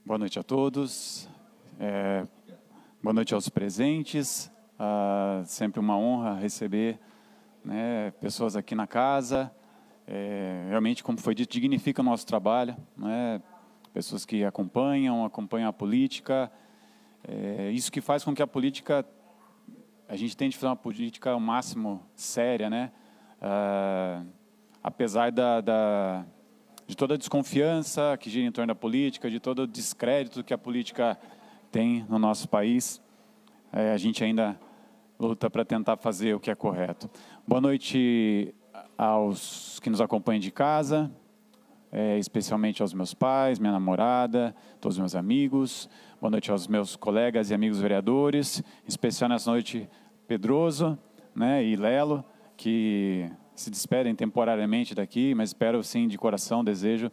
Boa noite a todos, boa noite aos presentes, sempre uma honra receber, né, pessoas aqui na casa, realmente, como foi dito, dignifica o nosso trabalho, né, pessoas que acompanham a política, isso que faz com que a gente tente fazer uma política ao máximo séria, né, apesar de toda a desconfiança que gira em torno da política, de todo o descrédito que a política tem no nosso país, a gente ainda luta para tentar fazer o que é correto. Boa noite aos que nos acompanham de casa, especialmente aos meus pais, minha namorada, todos os meus amigos. Boa noite aos meus colegas e amigos vereadores, em especial nessa noite Pedroso, né, e Lelo, que se despedem temporariamente daqui, mas espero sim de coração, desejo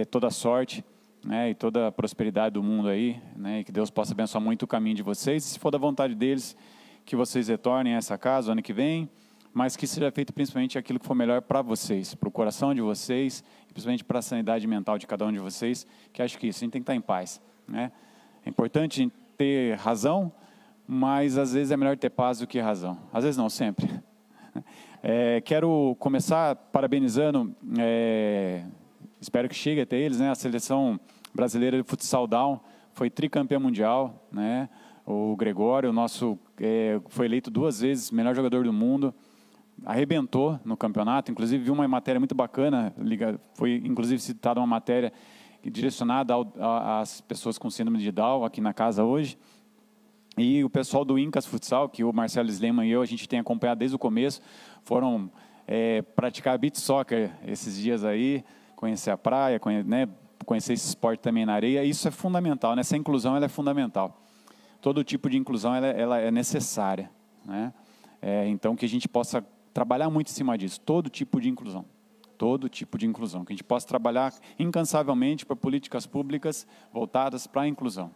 toda a sorte, né, e toda a prosperidade do mundo aí, né, e que Deus possa abençoar muito o caminho de vocês, e se for da vontade deles, que vocês retornem a essa casa ano que vem, mas que seja feito principalmente aquilo que for melhor para vocês, para o coração de vocês, e principalmente para a sanidade mental de cada um de vocês, que acho que isso, a gente tem que estar em paz, né? É importante a gente ter razão, mas às vezes é melhor ter paz do que razão, às vezes não, sempre. Quero começar parabenizando, espero que chegue até eles, né, a seleção brasileira de futsal down, foi tricampeã mundial, né, o Gregório, foi eleito 2 vezes melhor jogador do mundo, arrebentou no campeonato, inclusive vi uma matéria muito bacana, foi inclusive citada uma matéria direcionada às pessoas com síndrome de Down aqui na casa hoje. E o pessoal do Incas Futsal, que o Marcelo Sleman e eu, a gente tem acompanhado desde o começo, foram praticar beach soccer esses dias aí, conhecer a praia, conhecer esse esporte também na areia. Isso é fundamental, né? Essa inclusão ela é fundamental. Todo tipo de inclusão ela é necessária, né? Então, que a gente possa trabalhar muito em cima disso, todo tipo de inclusão. Todo tipo de inclusão, que a gente possa trabalhar incansavelmente para políticas públicas voltadas para a inclusão.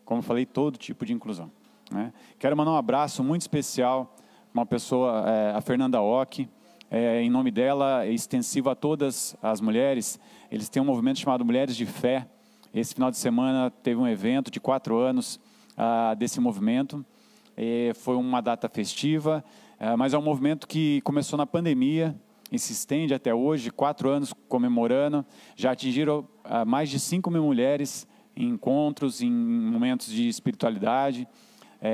Como eu falei, todo tipo de inclusão, né? Quero mandar um abraço muito especial para uma pessoa, a Fernanda Ock, em nome dela, é extensivo a todas as mulheres. Eles têm um movimento chamado Mulheres de Fé. Esse final de semana teve um evento de 4 anos desse movimento. Foi uma data festiva, mas é um movimento que começou na pandemia e se estende até hoje, 4 anos comemorando. Já atingiram mais de 5.000 mulheres em encontros, em momentos de espiritualidade.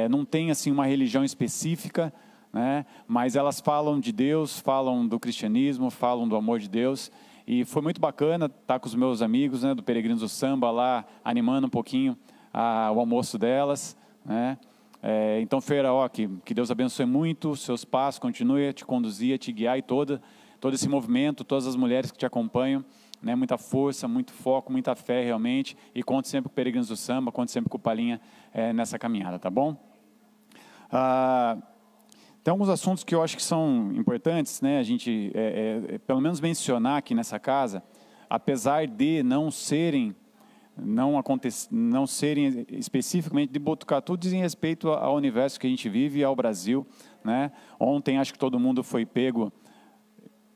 Não tem assim uma religião específica, né, mas elas falam de Deus, falam do cristianismo, falam do amor de Deus. E foi muito bacana estar com os meus amigos, né, do Peregrinos do Samba lá, animando um pouquinho o almoço delas, né. Então, Feira, que Deus abençoe muito os seus passos, continue a te conduzir, a te guiar, e todo esse movimento, todas as mulheres que te acompanham, né, muita força, muito foco, muita fé realmente, e conte sempre com o Peregrinos do Samba, conte sempre com o Palinha nessa caminhada, tá bom? Tem alguns assuntos que eu acho que são importantes, né, a gente pelo menos mencionar aqui nessa casa, apesar de não serem especificamente de Botucatu, dizem respeito ao universo que a gente vive e ao Brasil, né? Ontem acho que todo mundo foi pego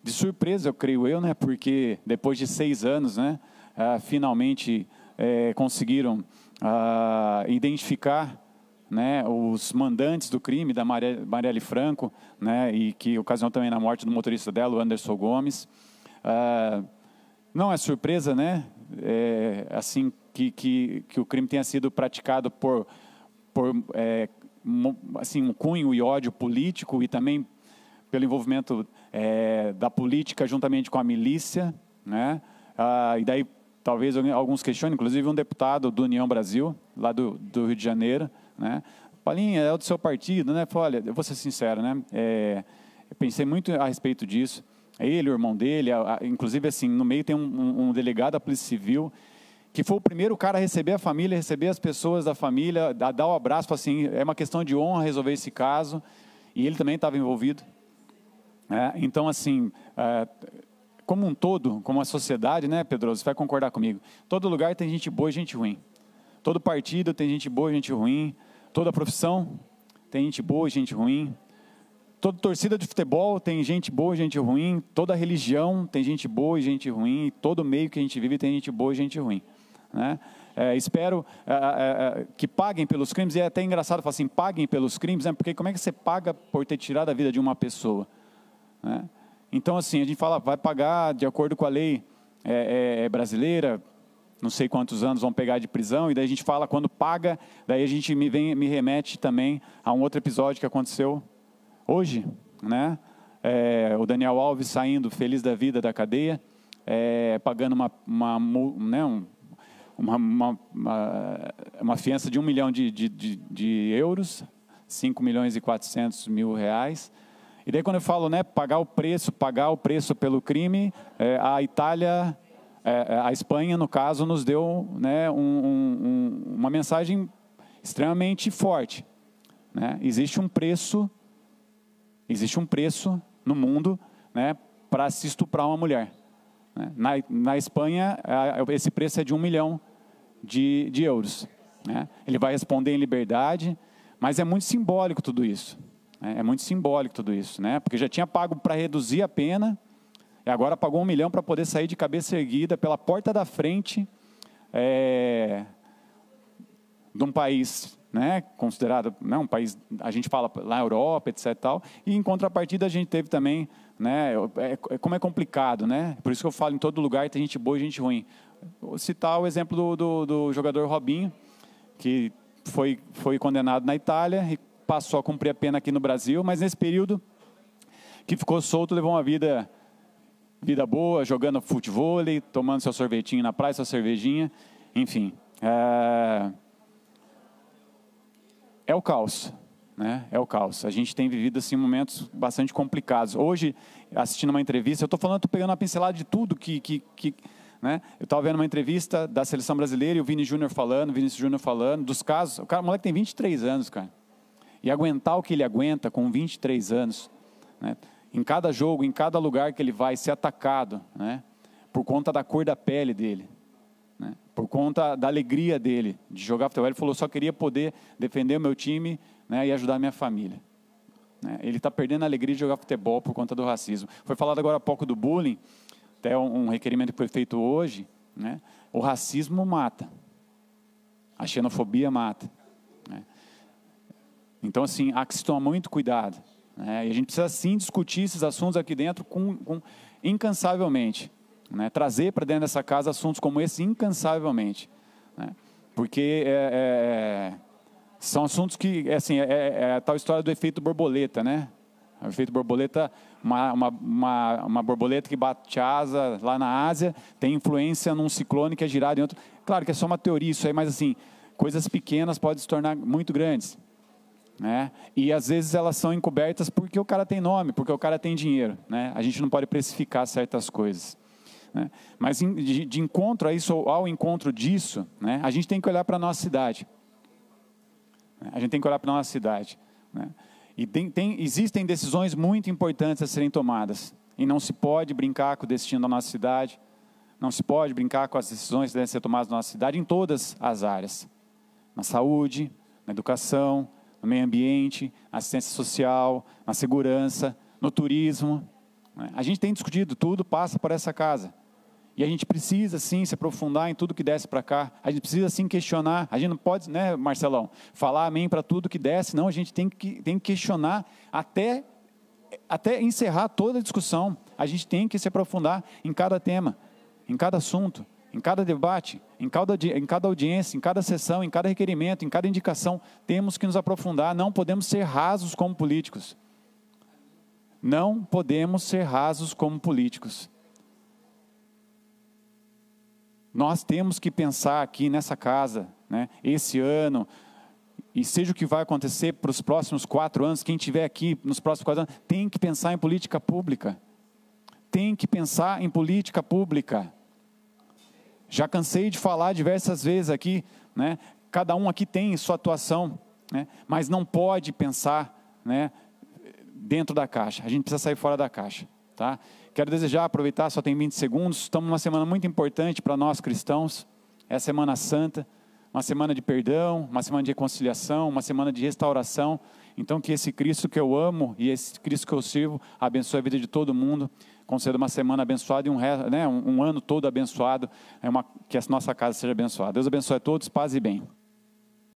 de surpresa, eu creio eu, né? Porque depois de 6 anos, né, finalmente conseguiram identificar, né, os mandantes do crime da Marielle Franco, né, e que ocasionou também na morte do motorista dela, o Anderson Gomes. Não é surpresa, né? Assim que o crime tenha sido praticado por assim, um cunho e ódio político, e também pelo envolvimento da política juntamente com a milícia, né? E daí talvez alguns questionem, inclusive um deputado do União Brasil, lá do Rio de Janeiro, né? Palinha, é do seu partido, né? Falei, olha, eu vou ser sincero, né? Eu pensei muito a respeito disso. Ele, o irmão dele, inclusive assim, no meio tem um delegado da Polícia Civil, que foi o primeiro cara a receber a família, receber as pessoas da família, dar o abraço, assim, é uma questão de honra resolver esse caso, e ele também estava envolvido. Então, assim, como um todo, como a sociedade, né, Pedroso, você vai concordar comigo, todo lugar tem gente boa e gente ruim, todo partido tem gente boa e gente ruim, toda profissão tem gente boa e gente ruim, toda torcida de futebol tem gente boa e gente ruim, toda religião tem gente boa e gente ruim, todo meio que a gente vive tem gente boa e gente ruim, né? Espero que paguem pelos crimes, e é até engraçado falar assim, paguem pelos crimes, né? Porque como é que você paga por ter tirado a vida de uma pessoa, né? Então, assim, a gente fala, vai pagar de acordo com a lei brasileira, não sei quantos anos vão pegar de prisão, e daí a gente fala, quando paga, daí a gente me remete também a um outro episódio que aconteceu hoje, né? O Daniel Alves saindo feliz da vida da cadeia, pagando uma fiança de 1 milhão de euros, 5 milhões e 400 mil reais. E daí quando eu falo, né, pagar o preço pelo crime, a Itália, a Espanha, no caso, nos deu, né, uma mensagem extremamente forte, né? Existe um preço no mundo, né, para se estuprar uma mulher. Na Espanha, esse preço é de 1 milhão de euros, né? Ele vai responder em liberdade, mas é muito simbólico tudo isso. É muito simbólico tudo isso, né? Porque já tinha pago para reduzir a pena, e agora pagou 1 milhão para poder sair de cabeça erguida pela porta da frente de um país, né, considerado, né, um país, a gente fala lá na Europa, etc. Tal, e em contrapartida a gente teve também, né, como é complicado, né? Por isso que eu falo, em todo lugar tem gente boa e gente ruim. Vou citar o exemplo do jogador Robinho, que foi condenado na Itália e passou a cumprir a pena aqui no Brasil, mas nesse período que ficou solto, levou uma vida boa, jogando futevôlei, tomando seu sorvetinho na praia, sua cervejinha, enfim. É o caos, né? É o caos. A gente tem vivido assim momentos bastante complicados. Hoje, assistindo uma entrevista, eu estou pegando uma pincelada de tudo né? Eu estava vendo uma entrevista da Seleção Brasileira e o Vinícius Júnior falando dos casos. O moleque tem 23 anos, cara. E aguentar o que ele aguenta com 23 anos, né? Em cada jogo, em cada lugar que ele vai ser atacado, né? Por conta da cor da pele dele, né? Por conta da alegria dele de jogar futebol. Ele falou, só queria poder defender o meu time, né, e ajudar a minha família, né? Ele está perdendo a alegria de jogar futebol por conta do racismo. Foi falado agora há pouco do bullying, até um requerimento que foi feito hoje, né? O racismo mata, a xenofobia mata, né? Então, assim, há que se tomar muito cuidado, né? E a gente precisa, sim, discutir esses assuntos aqui dentro incansavelmente, né? Trazer para dentro dessa casa assuntos como esse incansavelmente, né? Porque são assuntos que, assim, a tal história do efeito borboleta, né? O efeito borboleta, uma borboleta que bate asa lá na Ásia, tem influência num ciclone que é girado em outro. Claro que é só uma teoria isso aí, mas, assim, coisas pequenas podem se tornar muito grandes, né? E às vezes elas são encobertas porque o cara tem nome, porque o cara tem dinheiro, né? A gente não pode precificar certas coisas, né? Mas de encontro a isso, ao encontro disso, né, a gente tem que olhar para a nossa cidade, né? A gente tem que olhar para a nossa cidade, né? E existem decisões muito importantes a serem tomadas, e não se pode brincar com o destino da nossa cidade, não se pode brincar com as decisões que devem ser tomadas na nossa cidade em todas as áreas, na saúde, na educação, no meio ambiente, na assistência social, na segurança, no turismo, né? A gente tem discutido, tudo passa por essa casa. E a gente precisa, sim, se aprofundar em tudo que desce para cá. A gente precisa, sim, questionar. A gente não pode, né, Marcelão, falar amém para tudo que desce. Não, a gente tem que questionar até encerrar toda a discussão. A gente tem que se aprofundar em cada tema, em cada assunto, em cada debate, em cada audiência, em cada sessão, em cada requerimento, em cada indicação. Temos que nos aprofundar. Não podemos ser rasos como políticos. Não podemos ser rasos como políticos. Nós temos que pensar aqui nessa casa, né, esse ano, e seja o que vai acontecer para os próximos 4 anos, quem estiver aqui nos próximos 4 anos, tem que pensar em política pública. Tem que pensar em política pública. Já cansei de falar diversas vezes aqui, né, cada um aqui tem sua atuação, né, mas não pode pensar, né, dentro da caixa. A gente precisa sair fora da caixa, tá? Quero desejar, aproveitar, só tem 20 segundos, estamos numa semana muito importante para nós cristãos, é a Semana Santa, uma semana de perdão, uma semana de reconciliação, uma semana de restauração. Então, que esse Cristo que eu amo e esse Cristo que eu sirvo abençoe a vida de todo mundo, conceda uma semana abençoada e um ano todo abençoado, que a nossa casa seja abençoada. Deus abençoe a todos, paz e bem.